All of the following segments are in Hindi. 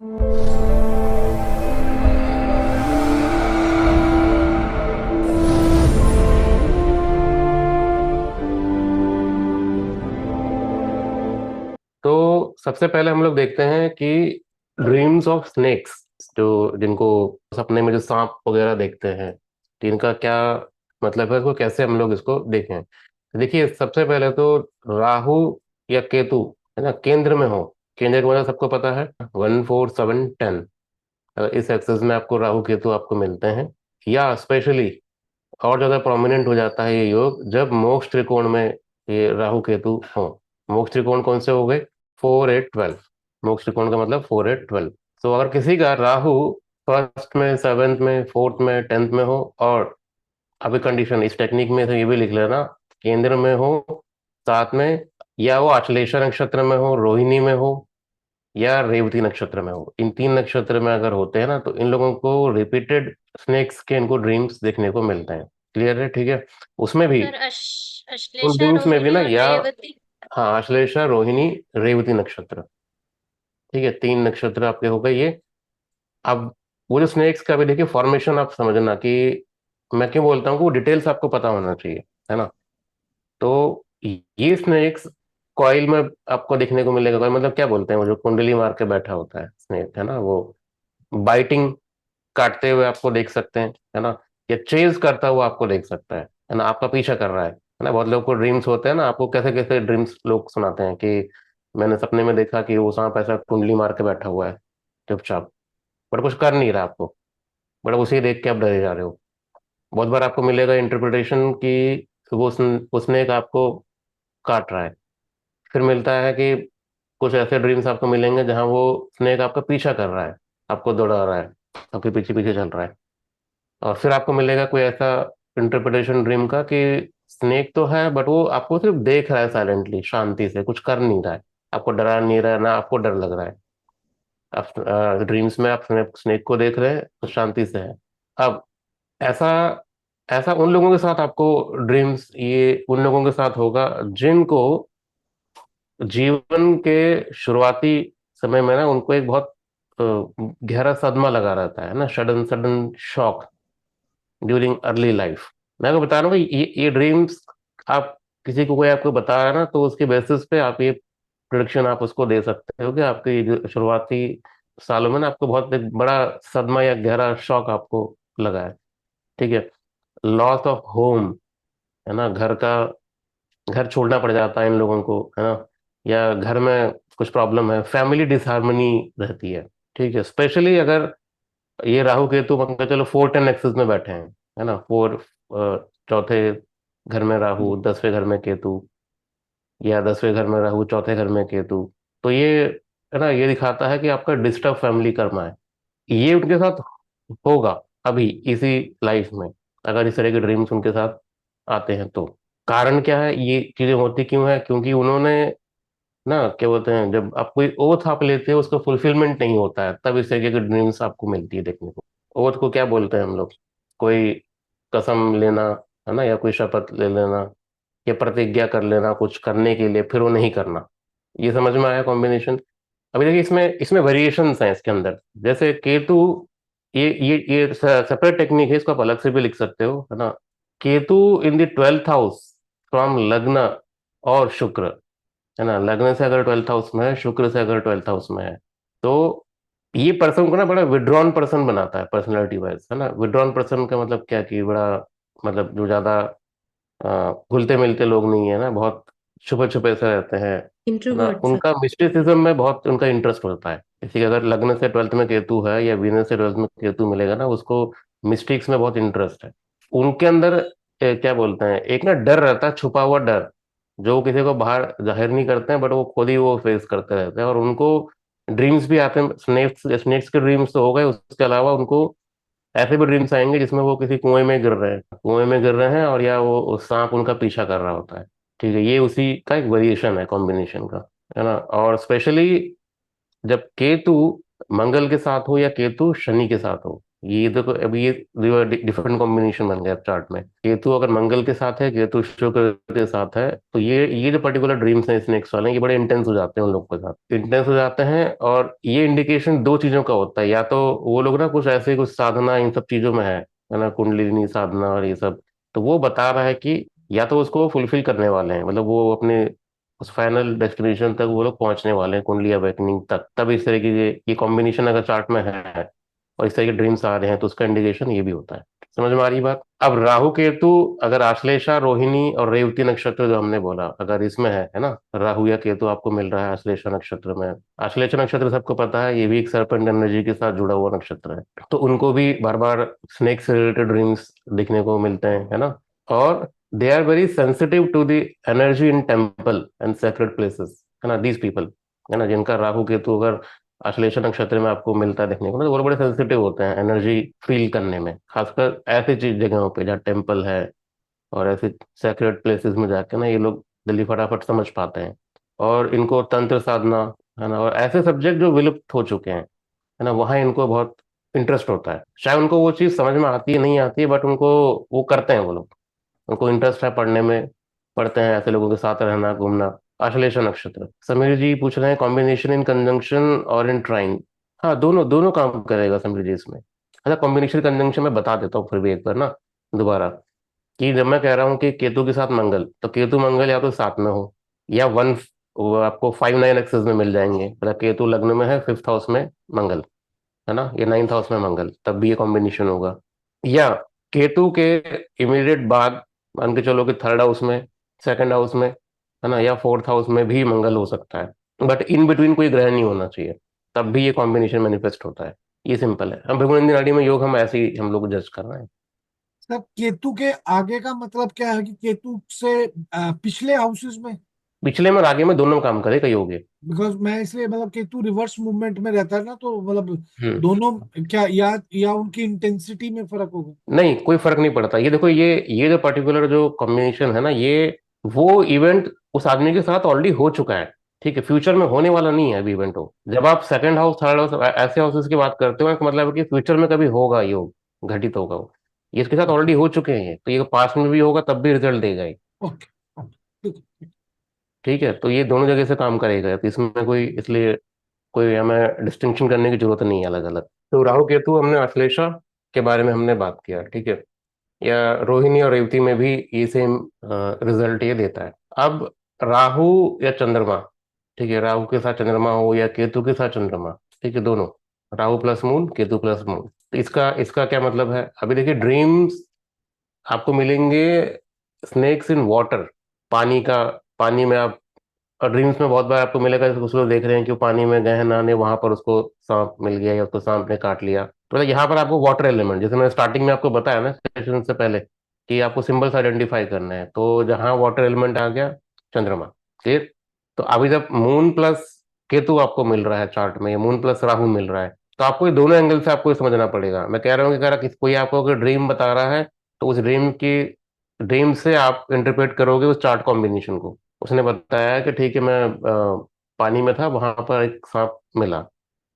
तो सबसे पहले हम लोग देखते हैं कि ड्रीम्स ऑफ स्नेक्स, जो जिनको सपने में जो सांप वगैरह देखते हैं, तो इनका क्या मतलब है, इसको कैसे हम लोग इसको देखें। देखिए, सबसे पहले तो राहु या केतु, है ना, केंद्र में हो। केंद्र का मतलब सबको पता है, 1 4 7 10। अगर इस एक्सेस में आपको राहु केतु आपको मिलते हैं, या स्पेशली और ज्यादा प्रोमिनेंट हो जाता है ये योग जब मोक्ष त्रिकोण में ये राहु केतु हो। मोक्ष त्रिकोण कौन से हो गए? 4 8 12। मोक्ष त्रिकोण का मतलब 4 8 12। तो अगर किसी का राहु फर्स्ट में, सेवेंथ में, फोर्थ में, टेंथ में हो, और अभी कंडीशन इस टेक्निक में तो ये भी लिख लेना, केंद्र में हो, साथ में, या वो आश्लेषा नक्षत्र में हो, रोहिणी में हो, या रेवती नक्षत्र में हो। इन तीन नक्षत्र में अगर होते हैं ना, तो इन लोगों को रिपीटेड स्नेक्स के इनको ड्रीम्स देखने को मिलते हैं। क्लियर है? ठीक है। उसमें भी, सर उन अश्लेषा ड्रीम्स में भी रोहिणी ना, और या रेवती। हाँ, आश्लेषा, रोहिणी, रेवती नक्षत्र। ठीक है, तीन नक्षत्र आपके हो गए ये। अब वो जो स्नेक्स का भी देखिए फॉर्मेशन आप समझना कि मैं क्यों बोलता हूँ कि वो डिटेल्स आपको पता होना चाहिए, है ना। तो ये स्नेक्स कॉइल में आपको देखने को मिलेगा। कॉइल मतलब क्या बोलते हैं, वो जो कुंडली मार के बैठा होता है स्नेक, है ना, वो बाइटिंग, काटते हुए आपको देख सकते हैं, है ना, या चेज करता हुआ आपको देख सकता है ना, आपका पीछा कर रहा है ना। बहुत लोग को ड्रीम्स होते हैं ना, आपको कैसे कैसे ड्रीम्स लोग सुनाते हैं कि मैंने सपने में देखा कि वो सांप ऐसा कुंडली मार के बैठा हुआ है चुपचाप, बट कुछ कर नहीं रहा आपको, बट उसे देख के आप डरे जा रहे हो। बहुत बार आपको मिलेगा इंटरप्रिटेशन कि वो उसने एक आपको काट रहा है। फिर मिलता है कि कुछ ऐसे ड्रीम्स आपको मिलेंगे जहां वो स्नेक आपका पीछा कर रहा है, आपको दौड़ा रहा है, आपके पीछे पीछे चल रहा है। और फिर आपको मिलेगा कोई ऐसा इंटरप्रिटेशन ड्रीम का कि स्नेक तो है, बट वो आपको सिर्फ देख रहा है साइलेंटली, शांति से, कुछ कर नहीं रहा है, आपको डरा नहीं रहा है, ना आपको डर लग रहा है। आप ड्रीम्स में आप स्नेक को देख रहे हैं तो शांति से है। अब ऐसा ऐसा उन लोगों के साथ आपको ड्रीम्स, ये उन लोगों के साथ होगा जिनको जीवन के शुरुआती समय में ना उनको एक बहुत अ, गहरा सदमा लगा रहता है ना, sudden sudden shock during early life. मैं आपको बता रहा हूँ कि ये ड्रीम्स, आप किसी को कोई आपको बता रहा है ना, तो उसके बेसिस पे आप ये प्रोडिक्शन आप उसको दे सकते हो कि आपके ये जो शुरुआती सालों में ना आपको बहुत एक बड़ा सदमा या गहरा शॉक आपको लगा है। ठीक है। लॉस ऑफ होम, है ना, घर छोड़ना पड़ जाता है इन लोगों को, है ना, या घर में कुछ प्रॉब्लम है, फैमिली डिसहार्मनी रहती है। ठीक है, स्पेशली अगर ये राहु केतु मान के चलो 4 10 एक्सिस में बैठे हैं, है ना, फोर, चौथे घर में राहु, 10वें घर में केतु, या 10वें घर में राहु, चौथे घर में केतु, तो ये, है ना, ये दिखाता है कि आपका डिस्टर्ब फैमिली कर्मा है। ये उनके साथ होगा अभी इसी लाइफ में, अगर इस तरह के ड्रीम्स उनके साथ आते हैं तो। कारण क्या है, ये चीजें होती क्यों है? क्योंकि उन्होंने ना, क्या बोलते हैं, जब आप कोई ओथ आप लेते हो उसका फुलफिलमेंट नहीं होता है, तब इस तरीके की ड्रीम्स आपको मिलती है देखने को। ओथ को क्या बोलते हैं हम लोग? कोई कसम लेना, है ना, या कोई शपथ ले लेना, या प्रतिज्ञा कर लेना कुछ करने के लिए, फिर वो नहीं करना। ये समझ में आया कॉम्बिनेशन? अभी देखिए, इसमें इसमें वेरिएशंस हैं इसके अंदर। जैसे केतु, ये सेपरेट टेक्निक है, इसको आप अलग से भी लिख सकते हो, है ना। Ketu in the 12th house from लग्न और शुक्र, है ना, लग्न से अगर 12th हाउस में है, शुक्र से अगर 12th हाउस में है, तो ये पर्सन को ना बड़ा विड्रॉन पर्सन बनाता है पर्सनैलिटी वाइज, है ना। विड्रॉन पर्सन का मतलब क्या कि बड़ा, मतलब जो ज्यादा घुलते मिलते लोग नहीं है ना, बहुत छुपे छुपे से रहते हैं, है ना। Introvert sir. उनका मिस्टिसिज्म में बहुत उनका इंटरेस्ट होता है। किसी का अगर लग्न से 12th में केतु है, या वीनस से 12th में केतु मिलेगा ना, उसको मिस्टिक्स में बहुत इंटरेस्ट है। उनके अंदर क्या बोलते हैं, एक ना डर रहता है, छुपा हुआ डर, जो वो किसी को बाहर जाहिर नहीं करते हैं, बट वो खुद ही वो फेस करते रहते हैं। और उनको ड्रीम्स भी आते हैं, स्नेक्स स्नेक्स के ड्रीम्स तो हो गए, उसके अलावा उनको ऐसे भी ड्रीम्स आएंगे जिसमें वो किसी कुएं में गिर रहे हैं, कुएं में गिर रहे हैं, और या वो सांप उनका पीछा कर रहा होता है। ठीक है, ये उसी का एक वेरिएशन है कॉम्बिनेशन का, है ना। और स्पेशली जब केतु मंगल के साथ हो या केतु शनि के साथ हो, ये देखो अभी ये डिफरेंट कॉम्बिनेशन बन गया चार्ट में। केतु अगर मंगल के साथ है, केतु शुक्र के साथ है, तो ये जो पर्टिकुलर ड्रीम्स हैं स्नेक्स वाले, ये बड़े इंटेंस हो जाते हैं उन लोग के साथ, इंटेंस हो जाते हैं। और ये इंडिकेशन दो चीजों का होता है, या तो वो लोग ना कुछ ऐसे कुछ साधना इन सब चीजों में है ना, कुंडलिनी साधना और ये सब, तो वो बता रहा है कि या तो उसको फुलफिल करने वाले हैं, मतलब वो अपने उस फाइनल डेस्टिनेशन तक वो लोग पहुंचने वाले हैं, कुंडली अवेकनिंग तक। तब इस तरह की ये कॉम्बिनेशन अगर चार्ट में है और इस तरह के ड्रीम्स आ रहे हैं, तो उसका इंडिकेशन ये भी होता है। समझ में आ रही बात? अब राहु केतु अगर आश्लेषा, रोहिणी और रेवती नक्षत्र जो हमने बोला, अगर इसमें है ना, राहु या केतु आपको मिल रहा है आश्लेषा नक्षत्र में। आश्लेषा नक्षत्र सबको पता है, ये भी एक सर्पेंट एनर्जी के साथ जुड़ा हुआ नक्षत्र है, तो उनको भी बार बार स्नेक से रिलेटेड ड्रीम्स देखने को मिलते हैं, है ना। और they are very sensitive to the energy in temple and sacred places, है ना, दीज पीपल, है ना, जिनका राहु केतु अगर आश्लेषा नक्षत्र में आपको मिलता है देखने को ना, तो वो बड़े सेंसिटिव होते हैं एनर्जी फील करने में, खासकर ऐसी चीज जगहों पे जहाँ टेम्पल है और ऐसे सेक्रेट प्लेसेस में जाके ना ये लोग जल्दी फटाफट समझ पाते हैं। और इनको तंत्र साधना, है ना, और ऐसे सब्जेक्ट जो विलुप्त हो चुके हैं, है ना, वहाँ इनको बहुत इंटरेस्ट होता है। शायद उनको वो चीज़ समझ में आती है नहीं आती है, बट उनको वो करते हैं वो लोग, उनको इंटरेस्ट है पढ़ने में, पढ़ते हैं ऐसे लोगों के साथ रहना घूमना। आश्लेषा नक्षत्र, समीर जी पूछ रहे हैं कॉम्बिनेशन इन कंजंक्शन और इन ट्राइन। हाँ, दोनों दोनों काम करेगा समीर जी इसमें। अच्छा, कॉम्बिनेशन कंजंक्शन मैं बता देता हूँ फिर भी एक बार ना दोबारा, कि जब मैं कह रहा हूँ कि केतु के साथ मंगल, तो केतु मंगल या तो साथ में हो, या वन, वो आपको 5-9 एक्सेस में मिल जाएंगे, मतलब केतु लग्न में है, 5th हाउस में मंगल, है ना, ये 9th हाउस में मंगल, तब भी ये कॉम्बिनेशन होगा। या केतु के इमीडिएट बाद मान के चलो कि 3rd हाउस में, 2nd हाउस में, है ना, या 4th हाउस में भी मंगल हो सकता है, बट इन बिटवीन कोई ग्रह नहीं होना चाहिए, तब भी ये कॉम्बिनेशन मैनिफेस्ट होता है। ये सिंपल है, हम भृगुनंदी नाड़ी में योग हम ऐसे ही हम लोग जज कर रहे हैं। सर केतु के आगे का मतलब क्या है कि केतु से पिछले हाउसेस में? पिछले में और आगे में दोनों काम करेगा योग ये। बिकॉज मैं इसलिए मतलब केतु रिवर्स मूवमेंट में रहता है ना, तो मतलब हम्म। दोनों क्या, या उनकी इंटेंसिटी में फर्क होगा? नहीं, कोई फर्क नहीं पड़ता। ये देखो, ये जो पर्टिकुलर जो कॉम्बिनेशन है ना, ये वो इवेंट उस आदमी के साथ ऑलरेडी हो चुका है, ठीक है, फ्यूचर में होने वाला नहीं है अभी इवेंट हो। जब आप 2nd हाउस, 3rd हाउस ऐसे हाउसेस की बात करते हो, इसका मतलब है कि फ्यूचर में कभी होगा योग, घटित होगा वो। ये इसके साथ ऑलरेडी हो चुके हैं, तो ये पास्ट में भी होगा तब भी रिजल्ट देगा ये। ओके, ठीक है। ठीक है, तो ये दोनों जगह से काम करेगा, तो इसमें कोई, इसलिए कोई हमें डिस्टिंक्शन करने की जरूरत नहीं है अलग अलग। तो राहु केतु हमने अश्लेषा के बारे में हमने बात किया, ठीक है, या रोहिणी और रेवती में भी ये सेम रिजल्ट ये देता है। अब राहु या चंद्रमा, ठीक है, राहु के साथ चंद्रमा हो या केतु के साथ चंद्रमा, ठीक है, दोनों, Rahu plus moon, Ketu plus moon, तो इसका इसका क्या मतलब है? अभी देखिए, ड्रीम्स आपको मिलेंगे स्नेक्स इन वाटर, पानी का, पानी में आप, और ड्रीम्स में बहुत बार आपको मिलेगा, जैसे कुछ लोग देख रहे हैं कि वो पानी में गए हैं नहाने, वहां पर उसको सांप मिल गया या उसको सांप ने काट लिया, तो मतलब यहाँ पर आपको वाटर एलिमेंट, जैसे मैंने स्टार्टिंग में आपको बताया ना सेशन से पहले, कि आपको सिंबल्स आइडेंटिफाई करना है, तो जहाँ वाटर एलिमेंट आ गया, चंद्रमा, क्लियर। तो अभी जब मून प्लस केतु आपको मिल रहा है चार्ट में, या मून प्लस राहु मिल रहा है, तो आपको ये दोनों एंगल से आपको ये समझना पड़ेगा। मैं कह रहा हूँ कि अगर कोई आपको अगर ड्रीम बता रहा है, तो उस ड्रीम से आप इंटरप्रेट करोगे उस चार्ट कॉम्बिनेशन को। उसने बताया कि ठीक है, मैं पानी में था, वहां पर एक सांप मिला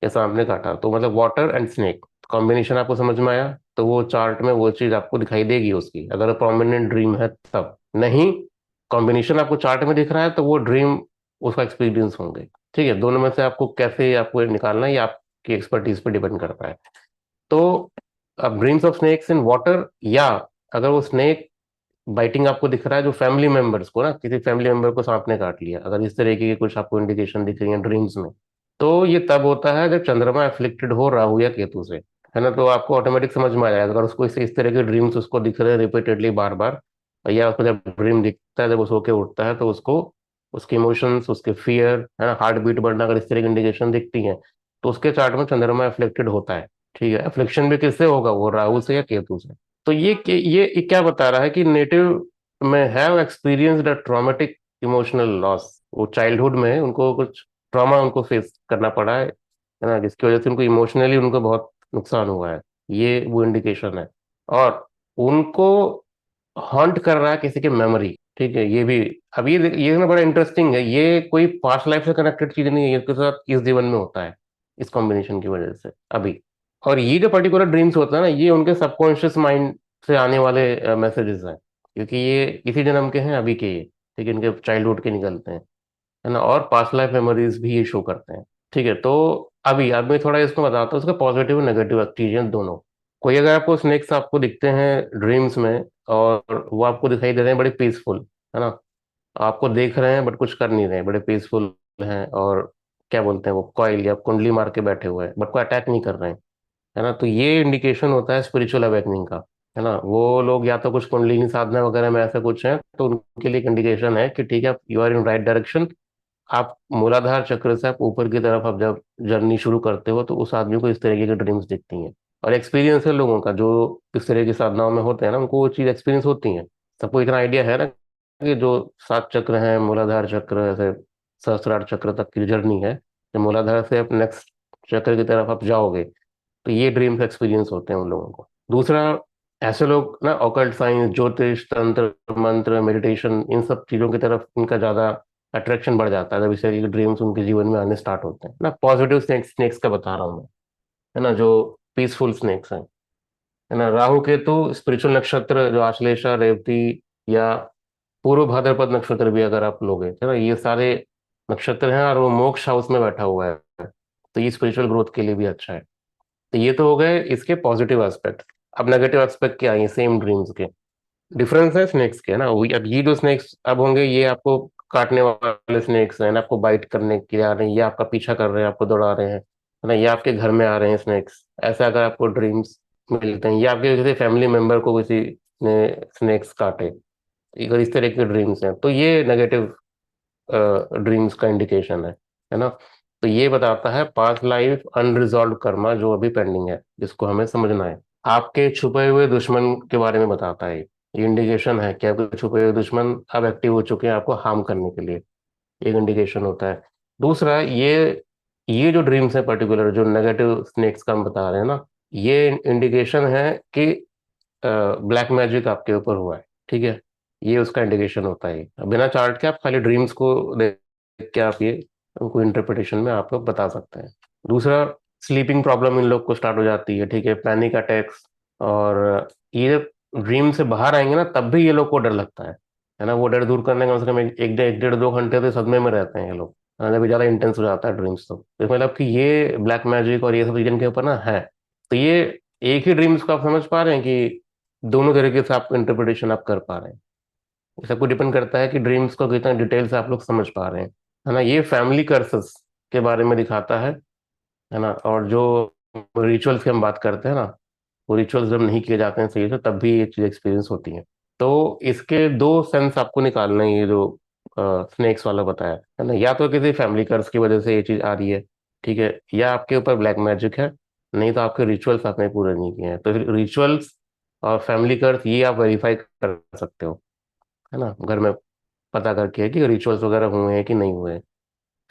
या सांप ने काटा, तो मतलब वाटर एंड स्नेक कॉम्बिनेशन आपको समझ में आया, तो वो चार्ट में वो चीज आपको दिखाई देगी उसकी, अगर प्रोमिनेंट ड्रीम है तब। नहीं, कॉम्बिनेशन आपको चार्ट में दिख रहा है, तो वो ड्रीम उसका एक्सपीरियंस होंगे। ठीक है, दोनों में से आपको कैसे आपको ये निकालना है, ये आपकी एक्सपर्टीज पे डिपेंड करता है। तो अब dreams of snakes in water, या अगर वो स्नेक बाइटिंग आपको दिख रहा है जो फैमिली मेंबर्स को ना, किसी फैमिली मेंबर को सांप ने काट लिया, अगर इस तरीके की कुछ आपको इंडिकेशन दिख रही है ड्रीम्स में, तो ये तब होता है जब चंद्रमा एफ्लिक्टेड हो राहु या केतु से, है ना। तो आपको ऑटोमेटिक समझ में आ जाएगा, अगर उसको इस तरह के ड्रीम्स उसको दिख रहे हैं रिपीटेडली बार बार, या उसको जब ड्रीम दिखता है, जब वो सो के उठता है, तो उसको उसके इमोशंस, उसके फियर, है ना, हार्ट बीट बढ़ना, अगर इस तरह की इंडिकेशन दिखती है, तो उसके चार्ट में चंद्रमा एफ्लिक्टेड होता है। ठीक है, एफ्लिक्शन भी किससे होगा? वो राहु से या केतु से। तो ये क्या बता रहा है कि नेटिव में have experienced a traumatic emotional loss, वो चाइल्डहुड में उनको कुछ ट्रॉमा उनको फेस करना पड़ा है ना, जिसकी वजह से उनको इमोशनली उनको बहुत नुकसान हुआ है, ये वो इंडिकेशन है। और उनको हॉन्ट कर रहा है किसी की मेमोरी, ठीक है, ये भी। अब ये ना बड़ा इंटरेस्टिंग है, ये कोई पास्ट लाइफ से कनेक्टेड चीज नहीं है, ये इसके साथ इस जीवन में होता है, इस कॉम्बिनेशन की वजह से अभी। और ये जो पर्टिकुलर ड्रीम्स होता है ना, ये उनके सबकॉन्शियस माइंड से आने वाले मैसेजेस हैं, क्योंकि ये इसी जन्म के हैं अभी के ये, ठीक है, इनके चाइल्डहुड के निकलते हैं, है ना, और पास्ट लाइफ मेमोरीज भी ये शो करते हैं। ठीक है, तो अभी अब मैं थोड़ा इसको बताता हूँ, उसके पॉजिटिव और नेगेटिव चीजें दोनों। कोई अगर आपको स्नेक्स आपको दिखते हैं ड्रीम्स में, और वो आपको दिखाई दे रहे हैं बड़े पीसफुल, है ना, आपको देख रहे हैं बट कुछ कर नहीं रहे हैं, बड़े पीसफुल हैं, और क्या बोलते हैं वो कॉइल या कुंडली मार के बैठे हुए हैं बट कोई अटैक नहीं कर रहे हैं, है ना, तो ये इंडिकेशन होता है स्पिरिचुअल अवेकनिंग का। है ना, वो लोग या तो कुछ कुंडलिनी साधना वगैरह में ऐसा कुछ है, तो उनके लिए एक इंडिकेशन है कि ठीक है, you are in right direction. आप मूलाधार चक्र से आप ऊपर की तरफ आप जब जर्नी शुरू करते हो, तो उस आदमी को इस तरीके की ड्रीम्स दिखती हैं। और एक्सपीरियंस है लोगों का जो इस तरह की साधनाओं में होते हैं ना, उनको वो चीज़ एक्सपीरियंस होती है। सबको इतना आइडिया है ना कि जो 7 चक्र हैं, मूलाधार चक्र ऐसे सहस्त्रार चक्र तक की जर्नी है, जब मूलाधार से आप नेक्स्ट चक्र की तरफ आप जाओगे, तो ये ड्रीम्स एक्सपीरियंस होते हैं उन लोगों को। दूसरा, ऐसे लोग ना ऑकल्ट साइंस, ज्योतिष, तंत्र मंत्र, मेडिटेशन, इन सब चीज़ों की तरफ इनका ज़्यादा अट्रैक्शन बढ़ जाता है जब इस तरह के ड्रीम्स उनके जीवन में आने स्टार्ट होते हैं ना। पॉजिटिव स्नेक्स स्नेक्स का बता रहा हूँ मैं, है ना, जो पीसफुल स्नेक्स हैं, है ना, राहु केतु स्पिरिचुअल नक्षत्र जो आश्लेषा, रेवती या पूर्व भाद्रपद नक्षत्र भी अगर आप लोगे, है ना, ये सारे नक्षत्र हैं, और वो मोक्ष हाउस में बैठा हुआ है, तो ये स्पिरिचुअल ग्रोथ के लिए भी अच्छा है। तो ये तो हो गए इसके पॉजिटिव एस्पेक्ट। अब नेगेटिव एस्पेक्ट क्या है सेम ड्रीम्स के? डिफरेंस है स्नेक्स के ना, अब ये जो स्नेक्स अब होंगे, ये आपको काटने वाले स्नेक्स हैं ना, आपको बाइट करने के लिए आ रहे हैं, ये आपका पीछा कर रहे हैं, आपको दौड़ा रहे हैं, है ना, ये आपके घर में आ रहे हैं स्नेक्स, ऐसा अगर आपको ड्रीम्स मिलते हैं, या आपके किसी फैमिली मेंबर को किसी ने स्नेक्स काटे, अगर इस तरह के ड्रीम्स हैं, तो ये नेगेटिव ड्रीम्स का इंडिकेशन है ना। तो ये बताता है पास्ट लाइफ अनरिजॉल्व कर्मा जो अभी पेंडिंग है, जिसको हमें समझना है। आपके छुपे हुए दुश्मन के बारे में बताता है ये इंडिकेशन है कि आपके छुपे हुए दुश्मन अब एक्टिव हो चुके हैं आपको हार्म करने के लिए, एक इंडिकेशन होता है। दूसरा, ये जो ड्रीम्स है पर्टिकुलर जो नेगेटिव स्नेक्स का हम बता रहे हैं ना, ये इंडिकेशन है कि ब्लैक मैजिक आपके ऊपर हुआ है। ठीक है, ये उसका इंडिकेशन होता है। बिना चार्ट के आप खाली ड्रीम्स को देख के आप ये उनको इंटरप्रिटेशन में आप लोग बता सकते हैं। दूसरा, स्लीपिंग प्रॉब्लम इन लोग को स्टार्ट हो जाती है, ठीक है, पैनिक अटैक्स, और ये ड्रीम से बाहर आएंगे ना, तब भी ये लोग को डर लगता है ना, वो डर दूर करने का कम से कम एक डेढ़ 2 घंटे तो सदमे में रहते हैं ये लोग, है ना, जब ज्यादा इंटेंस हो जाता है ड्रीम्स, तो मतलब कि ये ब्लैक मैजिक और ये सब चीजों के ऊपर ना है। तो ये एक ही ड्रीम्स को आप समझ पा रहे हैं कि दोनों तरीके से आप इंटरप्रिटेशन आप कर पा रहे हैं? ये सब कुछ डिपेंड करता है कि ड्रीम्स को कितना डिटेल से आप लोग समझ पा रहे हैं, है ना। ये फैमिली कर्सेस के बारे में दिखाता है ना, और जो रिचुअल्स की हम बात करते हैं ना, वो रिचुअल्स जब नहीं किए जाते हैं सही से, तब भी ये चीज एक्सपीरियंस होती है। तो इसके दो सेंस आपको निकालना है, ये जो स्नेक्स वाला बताया है ना, या तो किसी फैमिली कर्स की वजह से ये चीज आ रही है, ठीक है, या आपके ऊपर ब्लैक मैजिक है, नहीं तो आपके रिचुअल्स आपने पूरे नहीं किए हैं। तो रिचुअल्स और फैमिली कर्स ये आप वेरीफाई कर सकते हो, है ना, घर में पता करके कि रिचुअल्स वगैरह हुए हैं कि नहीं हुए हैं।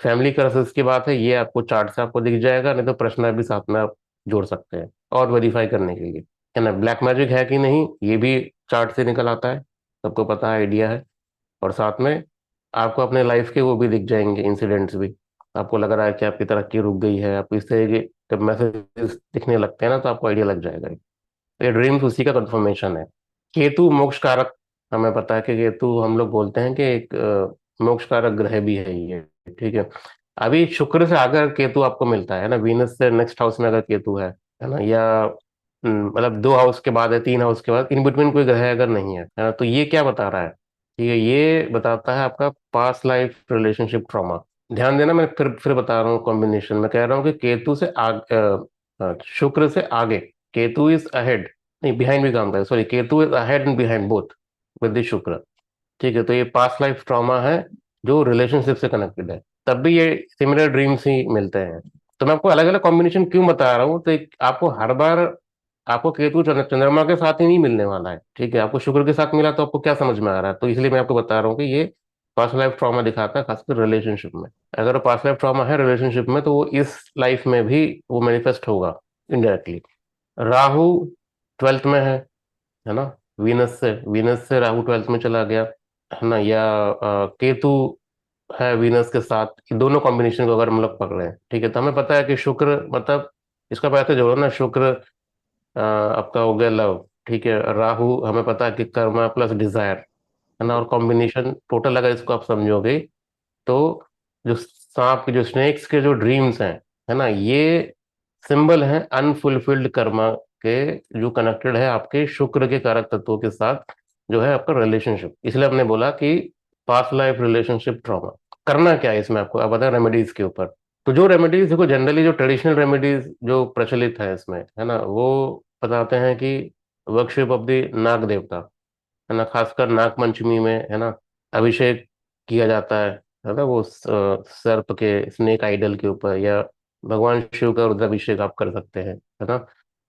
फैमिली कर्सेस की बात है, ये आपको चार्ट से आपको दिख जाएगा, नहीं तो प्रश्न भी साथ में आप जोड़ सकते हैं और वेरीफाई करने के लिए, है ना। ब्लैक मैजिक है कि नहीं ये भी चार्ट से निकल आता है, सबको पता है, आइडिया है। और साथ में आपको अपने लाइफ के वो भी दिख जाएंगे इंसिडेंट्स भी, आपको लग रहा है कि आपकी तरक्की रुक गई है, आपको इस तरह के जब मैसेजेस दिखने लगते हैं ना, तो आपको आइडिया लग जाएगा। ये ड्रीम्स उसी का कंफर्मेशन है। केतु मोक्ष कारक, हमें पता है कि केतु हम लोग बोलते हैं कि एक मोक्ष कारक ग्रह भी है ये, ठीक है। अभी शुक्र से अगर केतु आपको मिलता है ना, वीनस से नेक्स्ट हाउस में अगर केतु है ना, या मतलब 2 हाउस के बाद है, 3 हाउस के बाद, इन बिटवीन कोई ग्रह अगर नहीं है ना, तो ये क्या बता रहा है? ठीक है, ये बताता है आपका पास्ट लाइफ रिलेशनशिप ट्रॉमा। ध्यान देना, मैं फिर बता रहा हूँ कॉम्बिनेशन में, कह रहा हूँ कि केतु से शुक्र से आगे, केतु इज अहेड, नहीं बिहाइंड भी काम करे, sorry, Ketu is ahead and behind both with the शुक्र। ठीक है, तो ये पास्ट लाइफ ट्रॉमा है जो रिलेशनशिप से कनेक्टेड है, तब भी ये सिमिलर ड्रीम्स ही मिलते हैं। तो मैं आपको अलग अलग कॉम्बिनेशन क्यों बता रहा हूँ, तो आपको हर बार आपको केतु चंद्रमा के साथ ही नहीं मिलने वाला है, ठीक है, आपको शुक्र के साथ मिला तो आपको क्या समझ में आ रहा है, तो इसलिए मैं आपको बता रहा हूँ कि ये पास्ट लाइफ ट्रॉमा दिखाता है, खासकर रिलेशनशिप में। अगर पास्ट लाइफ ट्रॉमा है रिलेशनशिप में, तो वो इस लाइफ में भी वो मैनिफेस्ट होगा इनडायरेक्टली। राहु 12th में है ना, वीनस से राहु 12th में चला गया, है ना, या केतु है वीनस के साथ, ये दोनों कॉम्बिनेशन को अगर हम लोग पकड़े हैं, ठीक है, तो हमें पता है कि शुक्र मतलब इसका मैं ऐसे जोड़ो ना, शुक्र आपका हो गया लव, ठीक है, राहु हमें पता है कि कर्मा प्लस डिजायर, है ना, और कॉम्बिनेशन टोटल अगर इसको आप समझोगे तो जो सांप के, जो स्नेक्स के जो ड्रीम्स हैं, है ना, ये सिंबल हैं अनफुलफिल्ड कर्मा के, जो कनेक्टेड है आपके शुक्र के कारक तत्वों के साथ, जो है आपका रिलेशनशिप। इसलिए हमने बोला कि पास्ट लाइफ रिलेशनशिप ट्रॉमा। करना क्या है इसमें, आपको अब बता रेमेडीज के ऊपर। तो जो रेमेडीज देखो, जनरली जो ट्रेडिशनल रेमेडीज जो प्रचलित है इसमें, है ना, वो बताते हैं कि वर्कशिप ऑफ द नाग देवता, है ना, खासकर नाग पंचमी में, है ना, अभिषेक किया जाता है ना, वो सर्प के, स्नेक आइडल के ऊपर, या भगवान शिव का रुद्राभिषेक आप कर सकते हैं, है ना।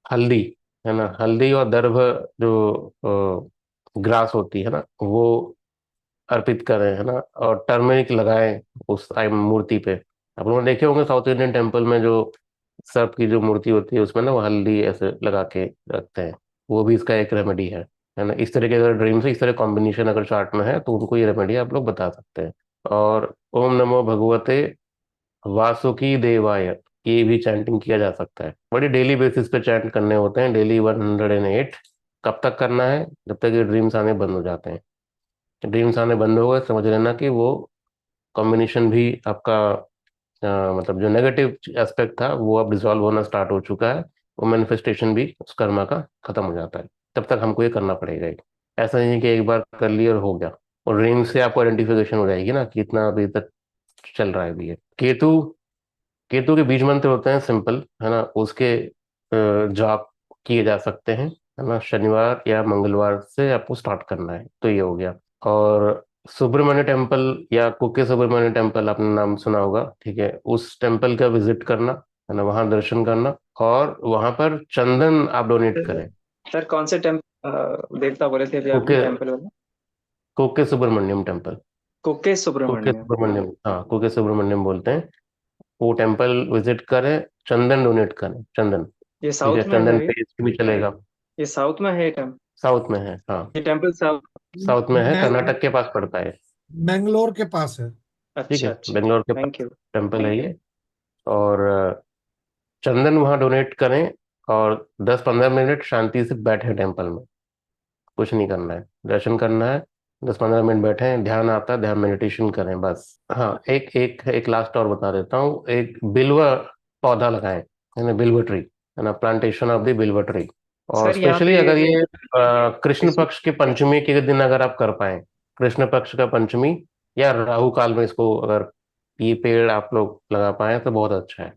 हल्दी, है ना, हल्दी और दर्भ, जो ग्रास होती है ना, वो अर्पित करें, है ना, और टर्मरिक लगाएं उस आई मूर्ति पे। आप लोगों ने देखे होंगे साउथ इंडियन टेम्पल में जो सर्प की जो मूर्ति होती है, उसमें ना वो हल्दी ऐसे लगा के रखते हैं। वो भी इसका एक रेमेडी है ना। इस तरह के अगर ड्रीम से इस तरह कॉम्बिनेशन अगर चार्ट में है तो उनको ये रेमेडी आप लोग बता सकते हैं। और ओम नमो भगवते वासुकी देवाय, ये भी चैंटिंग किया जा सकता है। बड़ी डेली बेसिस पे चैंट करने होते हैं, डेली 108। कब तक करना है? जब तक ये ड्रीम्स आने बंद हो जाते हैं। ड्रीम्स आने बंद हो गए, समझ लेना कि वो कॉम्बिनेशन भी आपका, मतलब जो नेगेटिव एस्पेक्ट था वो अब डिसॉल्व होना स्टार्ट हो चुका है। वो मैनिफेस्टेशन भी उस कर्मा का खत्म हो जाता है। तब तक हमको ये करना पड़ेगा ही। ऐसा नहीं है कि एक बार कर लिया और हो गया। और ड्रीम से आपको आइडेंटिफिकेशन हो जाएगी ना कि इतना अभी तक चल रहा है अभी ये। केतु, केतु के बीज मंत्र होते हैं सिंपल, है ना, उसके जाप किए जा सकते हैं, है ना। शनिवार या मंगलवार से आपको स्टार्ट करना है, तो ये हो गया। और सुब्रमण्य टेम्पल या कुके सुब्रमण्य टेम्पल, आपने नाम सुना होगा, ठीक है, उस टेम्पल का विजिट करना, है ना, वहाँ दर्शन करना, और वहाँ पर चंदन आप डोनेट करें। सर कौन से देवता बोले थे अभी आपने कुके, टेम्पल वाले? कुके सुब्रमण्यम टेम्पल। कुके कुके सुब्रमण्य। सुब्रमण्यम, हाँ, कुके सुब्रमण्यम बोलते हैं। वो टेम्पल विजिट करें, चंदन डोनेट करें, चंदन। ये ठीक है, साउथ में है चंदन भैया? पेस्ट भी चलेगा। ये साउथ में है टेम्पल? साउथ में है, हाँ। ये टेम्पल साउथ? साउथ में है, मैं कर्नाटक के पास पड़ता है। मैंगलोर के पास है। ठीक है, अच्छा अच्छा। बेंगलोर के थैंक पास यू। टेम्पल है ये। और चंदन वहाँ डोनेट करें, और 10-15 मिनट शांति से बैठे टेम्पल में। कुछ नहीं करना है, दर्शन करना है। 10-15 मिनट बैठे, ध्यान आता है, ध्यान मेडिटेशन करें बस। हाँ, एक एक एक लास्ट और बता देता हूँ। एक बिल्व पौधा लगाएं, है ना, बिल्व ट्री, है ना, plantation of the Bilva tree. और सर यहाँ स्पेशली पे अगर ये कृष्ण इस पक्ष के पंचमी के दिन अगर आप कर पाए, कृष्ण पक्ष का पंचमी या राहु काल में इसको अगर ये पेड़ आप लोग लगा पाए तो बहुत अच्छा है।